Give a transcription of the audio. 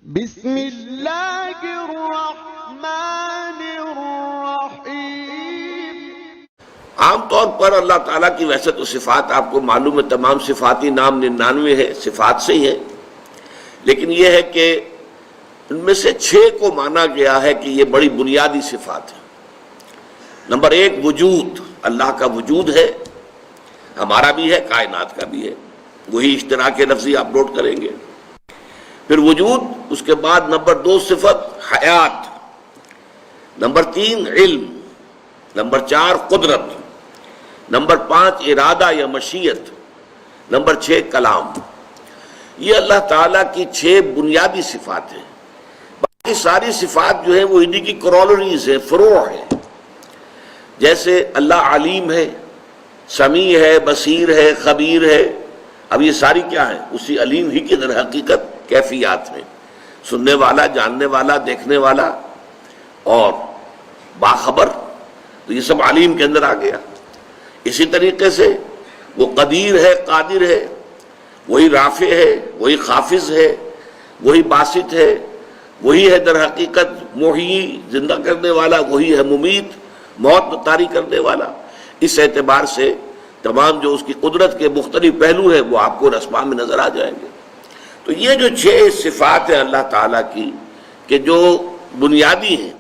بسم اللہ الرحمن الرحیم۔ عام طور پر اللہ تعالیٰ کی ویسے تو صفات آپ کو معلوم ہے، تمام صفاتی نام 99 ہے، صفات سے ہی ہے، لیکن یہ ہے کہ ان میں سے 6 کو مانا گیا ہے کہ یہ بڑی بنیادی صفات ہے۔ نمبر 1 وجود، اللہ کا وجود ہے، ہمارا بھی ہے، کائنات کا بھی ہے، وہی اشتراک لفظی آپ نوٹ کریں گے۔ پھر وجود، اس کے بعد نمبر 2 صفت حیات، نمبر 3 علم، نمبر 4 قدرت، نمبر 5 ارادہ یا مشیت، نمبر 6 کلام۔ یہ اللہ تعالیٰ کی 6 بنیادی صفات ہیں۔ باقی ساری صفات جو ہیں وہ انہی کی کرولریز ہیں، فروع ہیں۔ جیسے اللہ علیم ہے، سمیع ہے، بصیر ہے، خبیر ہے، اب یہ ساری کیا ہے؟ اسی علیم ہی کی در حقیقت کیفیات میں، سننے والا، جاننے والا، دیکھنے والا اور باخبر، تو یہ سب علیم کے اندر آ گیا۔ اسی طریقے سے وہ قدیر ہے، قادر ہے، وہی رافع ہے، وہی خافض ہے، وہی باسط ہے، وہی ہے در حقیقت محیی، زندہ کرنے والا، وہی ہے ممیت، موت طاری کرنے والا۔ اس اعتبار سے تمام جو اس کی قدرت کے مختلف پہلو ہیں وہ آپ کو اسماء میں نظر آ جائیں گے۔ تو یہ جو 6 صفات ہیں اللہ تعالیٰ کی کہ جو بنیادی ہیں،